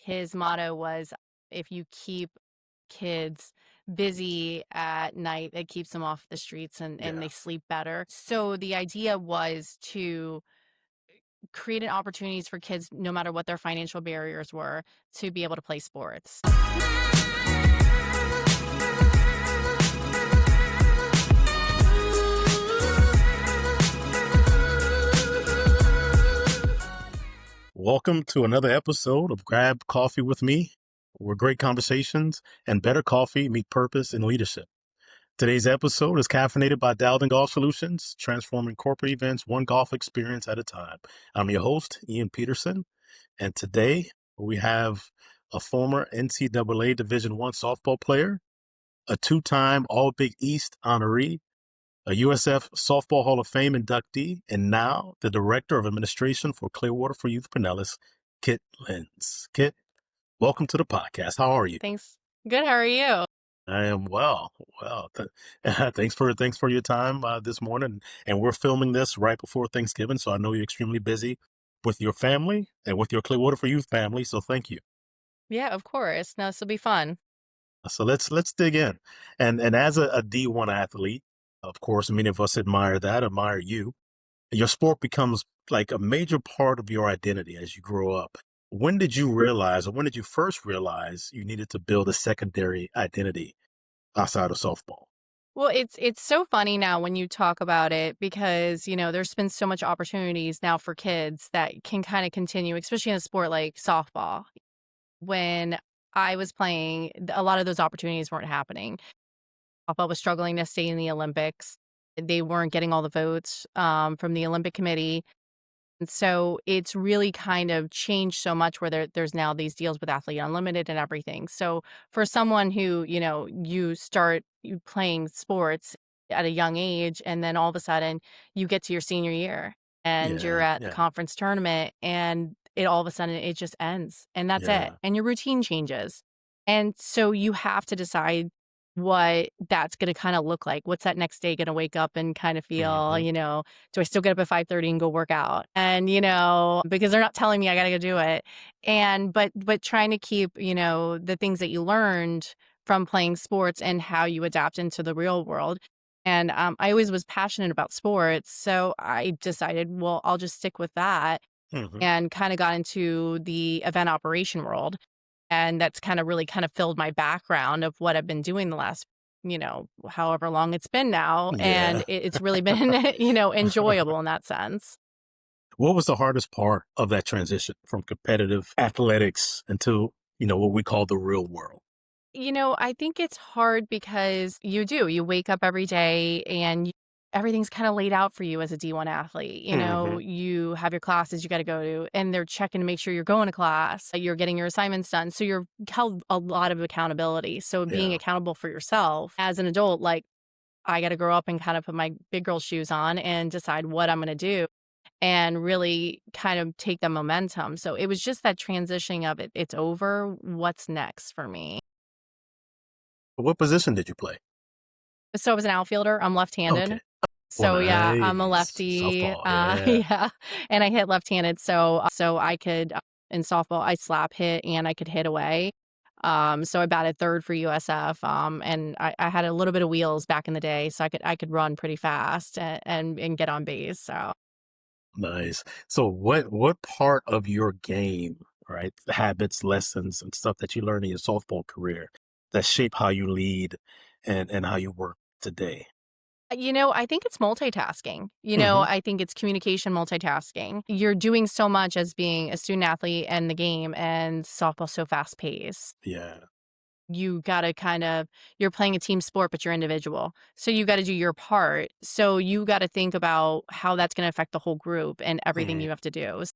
his motto was, if you keep kids busy at night, it keeps them off the streets and Yeah. they sleep better. So the idea was to create an opportunities for kids, no matter what their financial barriers were, to be able to play sports. Welcome to another episode of Grab Coffee with me, where great conversations and better coffee meet purpose and leadership. Today's episode is caffeinated by Dowden Golf Solutions, transforming corporate events one golf experience at a time. I'm your host, Ian Peterson, and today we have a former NCAA Division I softball player, a two-time All-Big East honoree, a USF Softball Hall of Fame inductee, and now the Director of Administration for Clearwater for Youth Pinellas, Kit Lenz. Kit, welcome to the podcast. How are you? Thanks. Good. How are you? I am well. Thanks for your time this morning. And we're filming this right before Thanksgiving, so I know you're extremely busy with your family and with your Clearwater for Youth family. So thank you. Yeah, of course. No, this will be fun. So let's dig in. And as a D1 athlete, of course, many of us admire you. Your sport becomes like a major part of your identity as you grow up. When did you realize, or when did you first realize you needed to build a secondary identity outside of softball? Well, it's so funny now when you talk about it because, there's been so much opportunities now for kids that can kind of continue, especially in a sport like softball. When I was playing, a lot of those opportunities weren't happening. Softball was struggling to stay in the Olympics. They weren't getting all the votes from the Olympic Committee. And so it's really kind of changed so much where there's now these deals with Athlete Unlimited and everything. So for someone who, you start playing sports at a young age and then all of a sudden you get to your senior year and you're Yeah, at the yeah, conference tournament and it all of a sudden it just ends and that's it. yeah, And your routine changes. And so you have to decide what that's going to kind of look like. What's that next day going to wake up and kind of feel, hmm, do I still get up at 5:30 and go work out? And, because they're not telling me I got to go do it. And, but trying to keep, the things that you learned from playing sports and how you adapt into the real world. And I always was passionate about sports. So I decided, well, I'll just stick with that hmm, and kind of got into the event operation world. And that's kind of really kind of filled my background of what I've been doing the last, however long it's been now. And yeah. it's really been, enjoyable in that sense. What was the hardest part of that transition from competitive athletics into, what we call the real world? I think it's hard because you wake up every day and everything's kind of laid out for you as a D1 athlete. Hmm. You have your classes you got to go to, and they're checking to make sure you're going to class, you're getting your assignments done. So you're held a lot of accountability. So being Yeah, accountable for yourself as an adult, like I got to grow up and kind of put my big girl shoes on and decide what I'm going to do and really kind of take the momentum. So it was just that transitioning of it. It's over. What's next for me? what position did you play? So I was an outfielder. I'm left-handed. Okay. Well, So yeah, I'm a nice. lefty. Softball. Yeah. Yeah, and I hit left-handed. So I could in softball I slap hit and I could hit away. So I batted third for USF. And I had a little bit of wheels back in the day, so I could run pretty fast and get on base. So Nice. So what part of your game, right? The habits, lessons, and stuff that you learned in your softball career that shape how you lead and how you work today? I think it's multitasking. Hmm. I think it's communication multitasking. You're doing so much as being a student athlete and the game, and softball's so fast paced. Yeah. You gotta you're playing a team sport, but you're individual. So you gotta do your part. So you gotta think about how that's gonna affect the whole group and everything Hmm. you have to do. So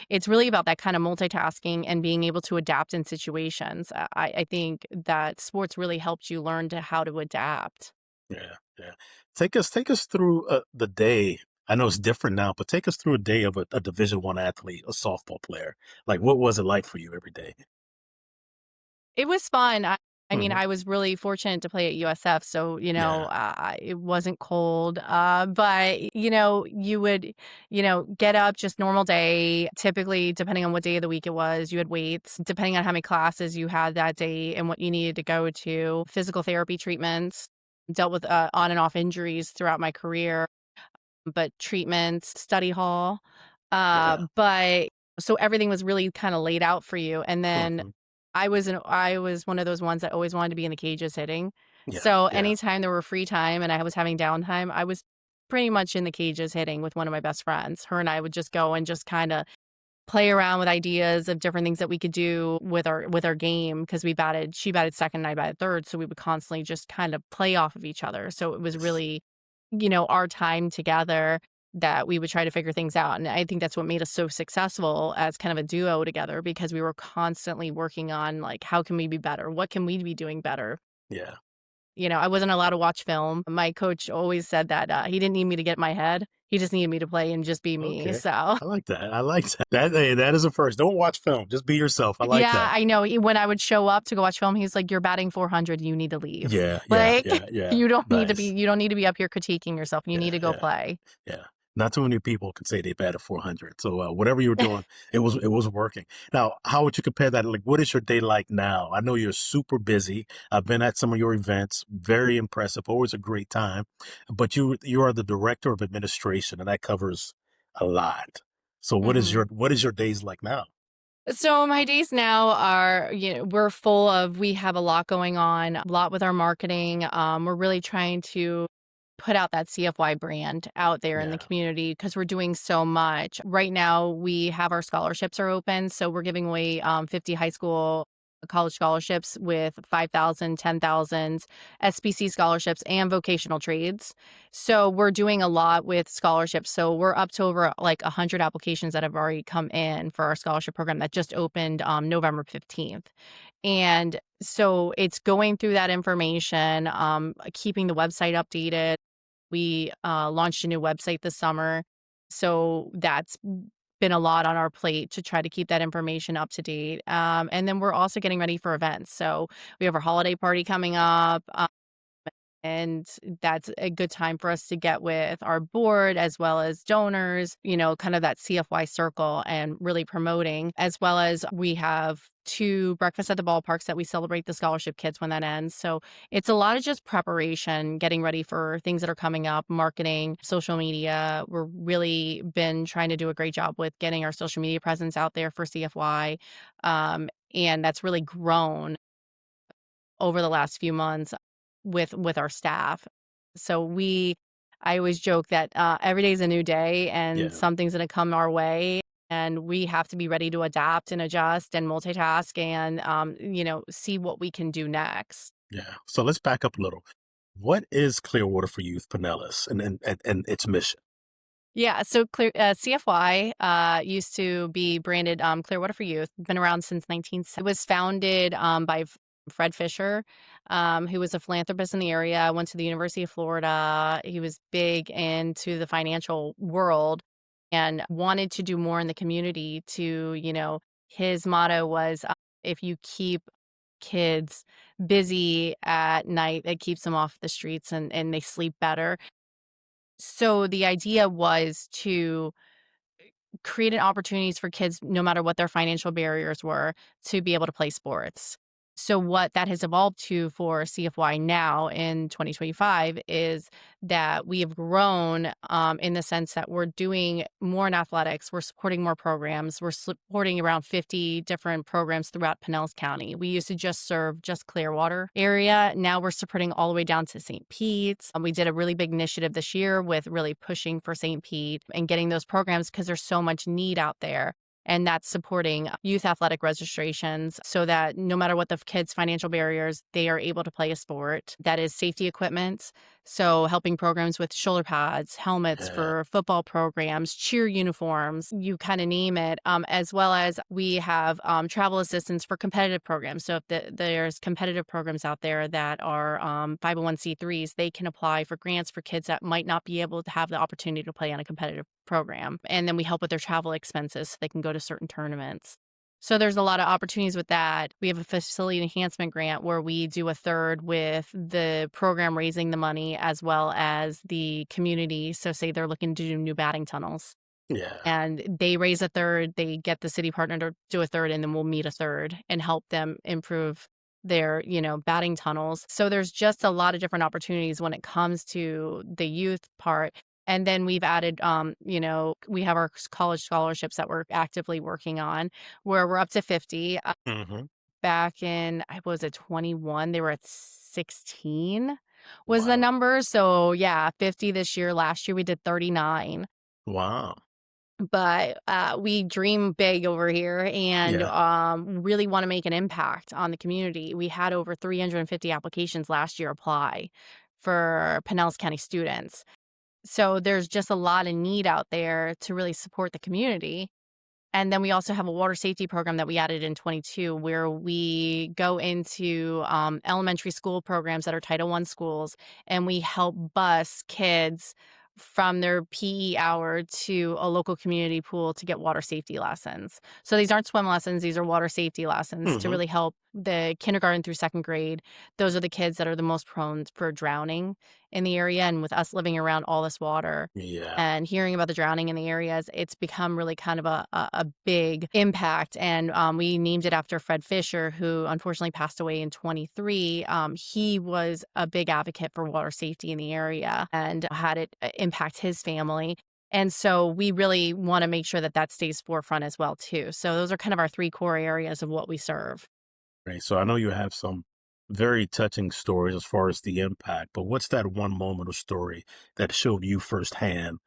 it's really about that kind of multitasking and being able to adapt in situations. I think that sports really helped you learn to how to adapt. Yeah. Yeah. Take us through the day. I know it's different now, but take us through a day of a Division I athlete, a softball player. Like, what was it like for you every day? It was fun. I mean, Hmm. I was really fortunate to play at USF, so, Yeah. it wasn't cold, but, you would, get up just normal day. Typically, depending on what day of the week it was, you had weights, depending on how many classes you had that day and what you needed to go to, physical therapy treatments, dealt with, on and off injuries throughout my career, but treatments, study hall, Yeah. but so everything was really kinda laid out for you, and then Hmm. I was one of those ones that always wanted to be in the cages hitting. Yeah. So Yeah. anytime there were free time and I was having downtime, I was pretty much in the cages hitting with one of my best friends. Her and I would just go and just kinda play around with ideas of different things that we could do with our game because she batted second and I batted third, so we would constantly just kind of play off of each other. So it was really, our time together that we would try to figure things out. And I think that's what made us so successful as kind of a duo together because we were constantly working on like how can we be better? What can we be doing better? Yeah. I wasn't allowed to watch film. My coach always said that he didn't need me to get in my head. He just needed me to play and just be me. Okay. So I like that. I like that. Hey, that is a first. Don't watch film. Just be yourself. I like yeah, that. I know. When I would show up to go watch film, he's like, "You're batting 400. You need to leave. Yeah. Yeah. Like, Yeah. Yeah. you Nice. don't need to be up here critiquing yourself. You need Yeah. to go Yeah. play." Yeah. Not too many people can say they batted 400. So whatever you were doing, it was working. Now, how would you compare that? Like, what is your day like now? I know you're super busy. I've been at some of your events. Very impressive. Always a great time. But you are the director of administration, and that covers a lot. So Mhm. what is your days like now? So my days now are, we're full of we have a lot going on, a lot with our marketing. We're really trying to put out that CFY brand out there in the Yeah. community because we're doing so much. Right now, we have our scholarships are open, so we're giving away 50 high school college scholarships with 5,000, 10,000 SBC scholarships and vocational trades. So we're doing a lot with scholarships. So we're up to over like 100 applications that have already come in for our scholarship program that just opened November 15th. And so it's going through that information, keeping the website updated. We launched a new website this summer. So that's been a lot on our plate to try to keep that information up to date. And then we're also getting ready for events. So we have our holiday party coming up. And that's a good time for us to get with our board as well as donors, kind of that CFY circle and really promoting, as well as we have two breakfasts at the ballparks that we celebrate the scholarship kids when that ends. So it's a lot of just preparation, getting ready for things that are coming up, marketing, social media. We're really been trying to do a great job with getting our social media presence out there for CFY. And that's really grown over the last few months with our staff. So I always joke that every day is a new day and Yeah. something's going to come our way. And we have to be ready to adapt and adjust and multitask and, see what we can do next. Yeah. So let's back up a little. What is Clearwater for Youth Pinellas and its mission? Yeah, so CFY used to be branded Clearwater for Youth. Been around since 1970. It was founded by Fred Fisher, who was a philanthropist in the area. Went to the University of Florida. He was big into the financial world and wanted to do more in the community. His motto was, "If you keep kids busy at night, it keeps them off the streets and they sleep better." So the idea was to created opportunities for kids, no matter what their financial barriers were, to be able to play sports. So, what that has evolved to for CFY now in 2025 is that we have grown in the sense that we're doing more in athletics. We're supporting more programs. We're supporting around 50 different programs throughout Pinellas County. We used to just serve just Clearwater area. Now we're supporting all the way down to St. Pete's. We did a really big initiative this year with really pushing for St. Pete and getting those programs because there's so much need out there. And that's supporting youth athletic registrations so that no matter what the kids' financial barriers, they are able to play a sport. That is safety equipment. So helping programs with shoulder pads, helmets Yeah. for football programs, cheer uniforms, you kind of name it, as well as we have travel assistance for competitive programs. So if there's competitive programs out there that are 501c3s, they can apply for grants for kids that might not be able to have the opportunity to play on a competitive program. And then we help with their travel expenses so they can go to certain tournaments. So there's a lot of opportunities with that. We have a facility enhancement grant where we do a third with the program raising the money as well as the community. So say they're looking to do new batting tunnels Yeah. and they raise a third, they get the city partner to do a third, and then we'll meet a third and help them improve their, batting tunnels. So there's just a lot of different opportunities when it comes to the youth part. And then we've added, we have our college scholarships that we're actively working on where we're up to 50. Hmm. Back in, I was at 21, they were at 16 was the Wow. number. So yeah, 50 this year. Last year we did 39. Wow. But, we dream big over here and, Yeah. really wanna make an impact on the community. We had over 350 applications last year apply for Pinellas County students. So there's just a lot of need out there to really support the community. And then we also have a water safety program that we added in 22 where we go into, elementary school programs that are Title I schools, and we help bus kids from their PE hour to a local community pool to get water safety lessons. So these aren't swim lessons, these are water safety lessons to Hmm. really help the kindergarten through 2nd grade. Those are the kids that are the most prone for drowning in the area, and with us living around all this water Yeah. and hearing about the drowning in the areas, it's become really kind of a big impact. And we named it after Fred Fisher, who unfortunately passed away in 23. He was a big advocate for water safety in the area and had it impact his family. And so we really want to make sure that that stays forefront as well too. So those are kind of our three core areas of what we serve. Right. So I know you have some very touching stories as far as the impact, but what's that one moment or story that showed you firsthand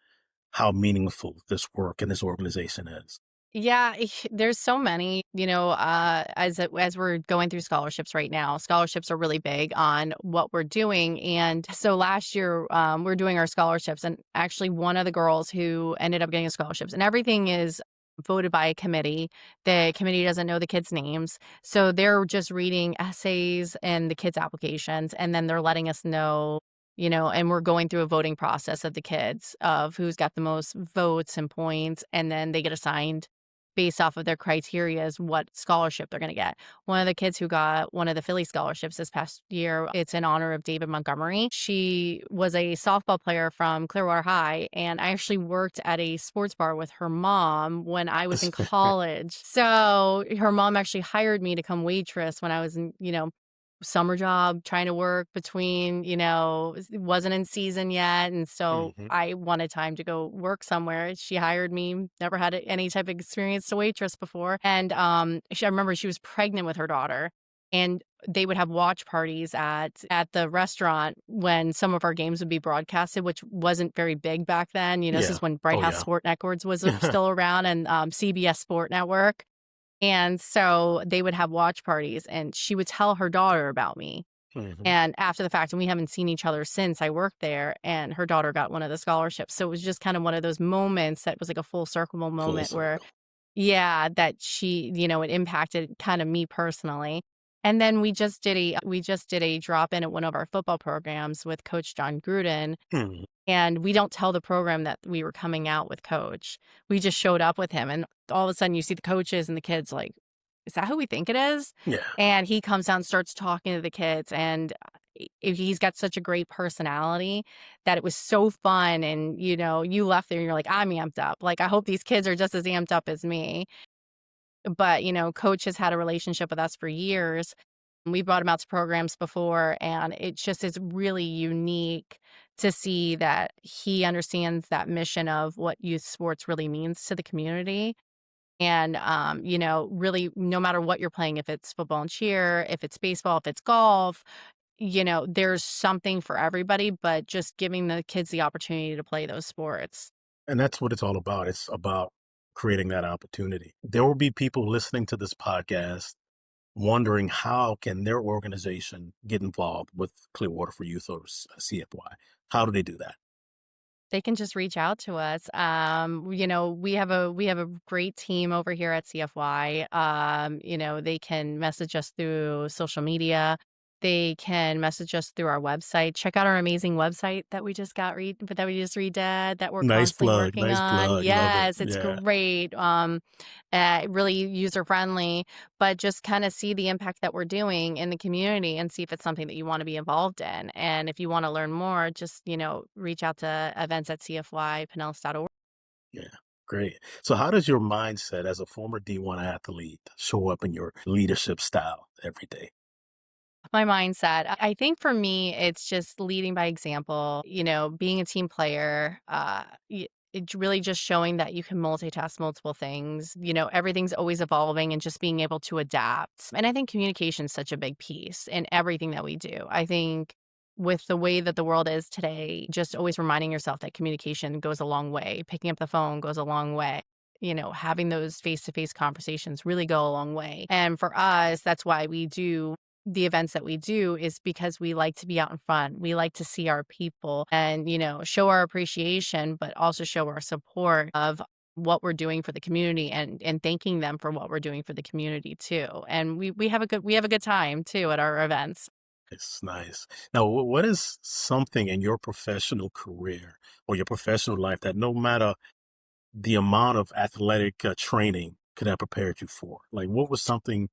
how meaningful this work and this organization is? Yeah, there's so many, as we're going through scholarships right now, scholarships are really big on what we're doing. And so last year, we're doing our scholarships, and actually one of the girls who ended up getting a scholarships, and everything is voted by a committee. The committee doesn't know the kids' names. So they're just reading essays and the kids' applications, and then they're letting us know, and we're going through a voting process of the kids of who's got the most votes and points, and then they get assigned based off of their criteria is what scholarship they're gonna get. One of the kids who got one of the Philly scholarships this past year, it's in honor of David Montgomery. She was a softball player from Clearwater High, and I actually worked at a sports bar with her mom when I was in college. So, her mom actually hired me to come waitress when I was in, summer job, trying to work between, it wasn't in season yet, and so Hmm. I wanted time to go work somewhere. She hired me, never had any type of experience to waitress before, and, I remember she was pregnant with her daughter, and they would have watch parties at the restaurant when some of our games would be broadcasted, which wasn't very big back then. This Yeah. is when Bright Oh, House yeah. Sport Networks was still around, and, CBS Sport Network. And so they would have watch parties, and she would tell her daughter about me. Hmm. And after the fact, and we haven't seen each other since I worked there, and her daughter got one of the scholarships. So it was just kind of one of those moments that was like a full circle Full moment where, circle. yeah, that she, it impacted kind of me personally. And then we just did a drop in at one of our football programs with Coach John Gruden, Hmm. and we don't tell the program that we were coming out with coach. We just showed up with him, and all of a sudden you see the coaches and the kids like, "Is that who we think it is?" Yeah. And he comes down and starts talking to the kids, and he's got such a great personality that it was so fun, and, you left there and you're like, "I'm amped up." Like, I hope these kids are just as amped up as me. But, coach has had a relationship with us for years. We brought him out to programs before, and it just is really unique to see that he understands that mission of what youth sports really means to the community. And, really, no matter what you're playing, if it's football and cheer, if it's baseball, if it's golf, there's something for everybody, but just giving the kids the opportunity to play those sports. And that's what it's all about. It's about creating that opportunity. There will be people listening to this podcast wondering how can their organization get involved with Clearwater for Youth or CFY. How do they do that? They can just reach out to us. We have a great team over here at CFY. They can message us through social media. They can message us through our website. Check out our amazing website that we just redid, that we're Nice constantly plug. working Nice on. plug. Love it. Yes, it's Yeah. great. Really user friendly, but just kind of see the impact that we're doing in the community and see if it's something that you want to be involved in. And if you want to learn more, just, reach out to events at cfypinellas.org. Yeah. Great. So, how does your mindset as a former D1 athlete show up in your leadership style every day? My mindset. I think for me, it's just leading by example, being a team player, it's really just showing that you can multitask multiple things. Everything's always evolving and just being able to adapt. And I think communication is such a big piece in everything that we do. I think with the way that the world is today, just always reminding yourself that communication goes a long way. Picking up the phone goes a long way. Having those face to face conversations really go a long way. And for us, that's why we do the events that we do is because we like to be out in front. We like to see our people and, show our appreciation, but also show our support of what we're doing for the community and thanking them for what we're doing for the community too. And we have a good time too at our events. It's nice. Now, what is something in your professional career or your professional life that no matter the amount of athletic training could have prepared you for? Like, what was something?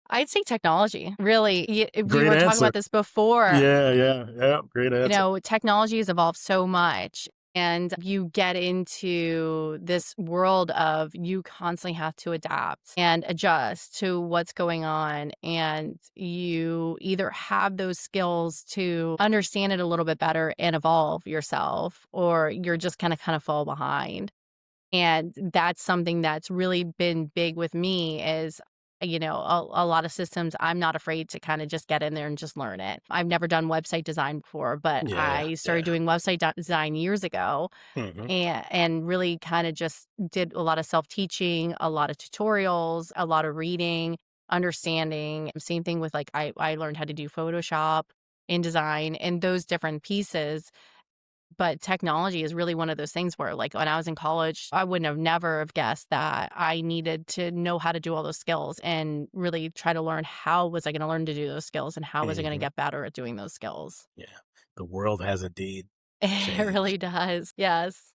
I'd say technology. Really, we Great were talking answer. about this before. Yeah, yeah, yeah. Great answer. Technology has evolved so much. And you get into this world of you constantly have to adapt and adjust to what's going on. And you either have those skills to understand it a little bit better and evolve yourself, or you're just kind of fall behind. And that's something that's really been big with me is, a lot of systems, I'm not afraid to kind of just get in there and just learn it. I've never done website design before, but Yeah, I started yeah. doing website design years ago Hmm. and really kind of just did a lot of self-teaching, a lot of tutorials, a lot of reading, understanding. Same thing with like I learned how to do Photoshop, InDesign, and those different pieces, but technology is really one of those things where, like, when I was in college, I wouldn't have never have guessed that I needed to know how to do all those skills and really try to learn how was I gonna learn to do those skills and how was I gonna Hmm. get better at doing those skills. Yeah. The world has indeed It really changed. does. Yes.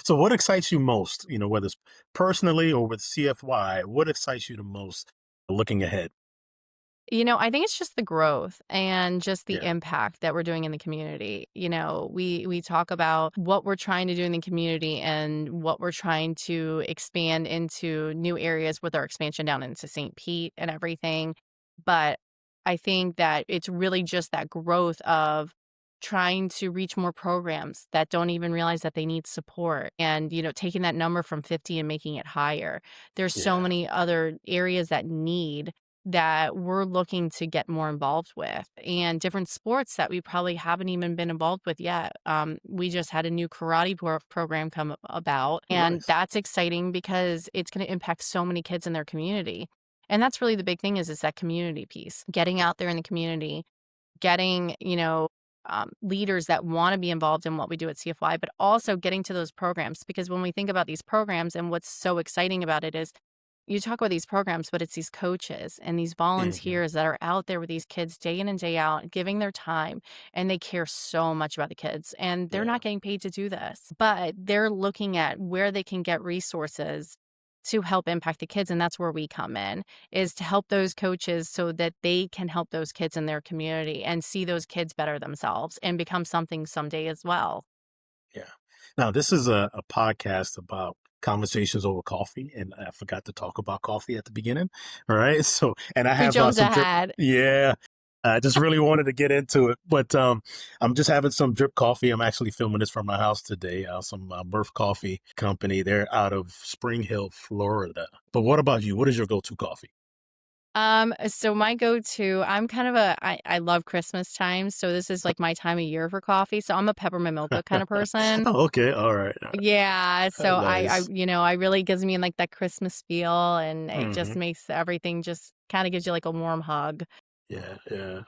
So, what excites you most? Whether it's personally or with CFY, what excites you the most looking ahead? I think it's just the growth and just the Yeah. impact that we're doing in the community. We talk about what we're trying to do in the community and what we're trying to expand into new areas with our expansion down into St. Pete and everything. But I think that it's really just that growth of trying to reach more programs that don't even realize that they need support and taking that number from 50 and making it higher. There's so Yeah. many other areas that we're looking to get more involved with and different sports that we probably haven't even been involved with yet. We just had a new karate program come about, and Nice. that's exciting because it's going to impact so many kids in their community. And that's really the big thing is that community piece, getting out there in the community, getting, leaders that want to be involved in what we do at CFY, but also getting to those programs. Because when we think about these programs and what's so exciting about it is you talk about these programs, but it's these coaches and these Hmm. volunteers that are out there with these kids day in and day out, giving their time, and they care so much about the kids. And they're Yeah. not getting paid to do this, but they're looking at where they can get resources to help impact the kids. And that's where we come in, is to help those coaches so that they can help those kids in their community and see those kids better themselves and become something someday as well. Yeah. Now, this is a podcast about conversations over coffee, and I forgot to talk about coffee at the beginning. All right. So, and I We have jumped some drip. ahead. Yeah. I just really wanted to get into it, but I'm just having some drip coffee. I'm actually filming this from my house today. Some Murph Coffee Company. They're out of Spring Hill, Florida. But what about you? What is your go-to coffee? So my go-to, I love Christmas time, so this is like my time of year for coffee. So I'm a peppermint mocha kind of person. Oh, okay. All right. Yeah, so Nice. I really gives me like that Christmas feel and it just Hmm. makes everything just kind of gives you like a warm hug. Yeah. Yeah.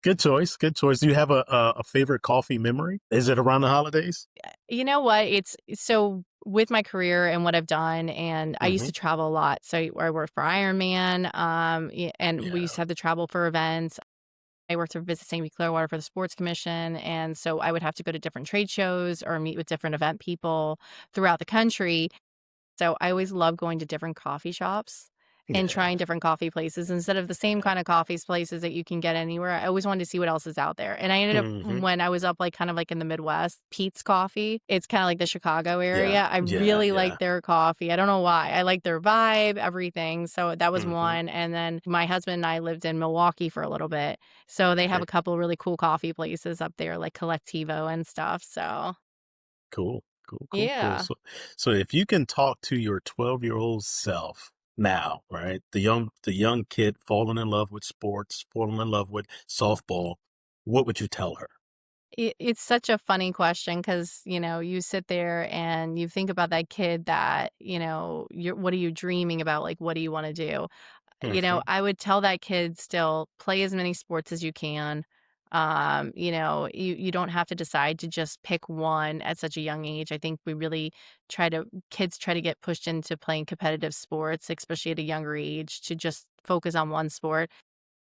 Good choice. Good choice. Do you have a favorite coffee memory? Is it around the holidays? You know what? It's so with my career and what I've done, and I used Hmm. to travel a lot. So I worked for Ironman, and we used Yeah. to have to travel for events. I worked for Visit St. Clearwater for the Sports Commission, and so I would have to go to different trade shows or meet with different event people throughout the country. So I always love going to different coffee shops and Yeah. trying different coffee places instead of the same kind of coffees places that you can get anywhere. I always wanted to see what else is out there. And I ended up Hmm. when I was up like kind of like in the Midwest, Pete's Coffee. It's kind of like the Chicago Yeah. area. I Yeah. really like Yeah. their coffee. I don't know why. I like their vibe, everything. So that was Hmm. one. And then my husband and I lived in Milwaukee for a little bit. So they have Okay. a couple really cool coffee places up there, like Collectivo and stuff. So Cool. Cool. Cool. Cool. yeah. So if you can talk to your 12-year-old self now, right? The young kid falling in love with sports, falling in love with softball, what would you tell her? It's such a funny question because, you sit there and you think about that kid that, you're what are you dreaming about? Like, what do you wanna do? Hmm. I would tell that kid still, play as many sports as you can. You don't have to decide to just pick one at such a young age. I think we really kids try to get pushed into playing competitive sports, especially at a younger age, to just focus on one sport.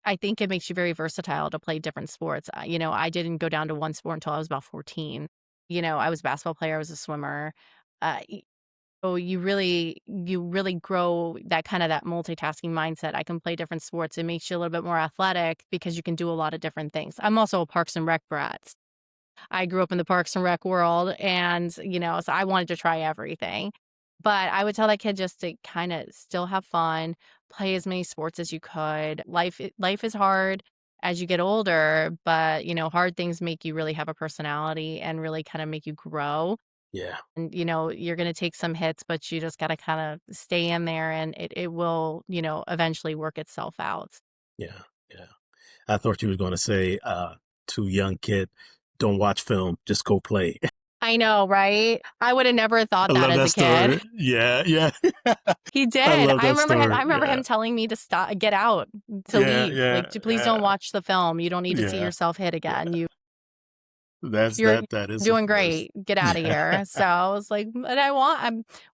I think it makes you very versatile to play different sports. I didn't go down to one sport until I was about 14. I was a basketball player, I was a swimmer. So you really grow that multitasking mindset. I can play different sports. It makes you a little bit more athletic because you can do a lot of different things. I'm also a Parks and Rec brat. I grew up in the Parks and Rec world and, so I wanted to try everything. But I would tell that kid just to kinda still have fun, play as many sports as you could. Life is hard as you get older, but, hard things make you really have a personality and really kinda make you grow. Yeah. And, you're gonna take some hits, but you just gotta kinda stay in there and it will, eventually work itself out. Yeah. Yeah. I thought you was gonna say, to young kid, don't watch film, just go play. I know, right? I would have never I thought that love as that a kid. story. Yeah, yeah. He I did. love I that remember him I story. remember Yeah. him telling me to get out, to Yeah, leave, like, yeah, to please don't yeah, watch the film. You don't need to see yeah, yourself hit again. yeah. You're That is doing that's great. Get out of yeah, here. So I was like, "But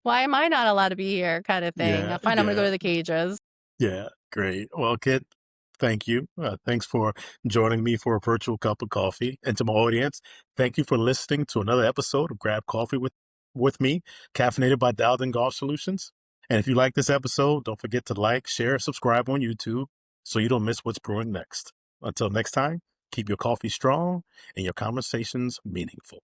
why am I not allowed to be here?" kinda thing. yeah, Fine, I'm gonna go yeah, to the cages. yeah. Great. Well, kid, thank you. Thanks for joining me for a virtual cup of coffee. And to my audience, thank you for listening to another episode of Grab Coffee with me, caffeinated by Dowden Golf Solutions. And if you like this episode, don't forget to like, share, subscribe on YouTube so you don't miss what's brewing next. Until next time, keep your coffee strong and your conversations meaningful.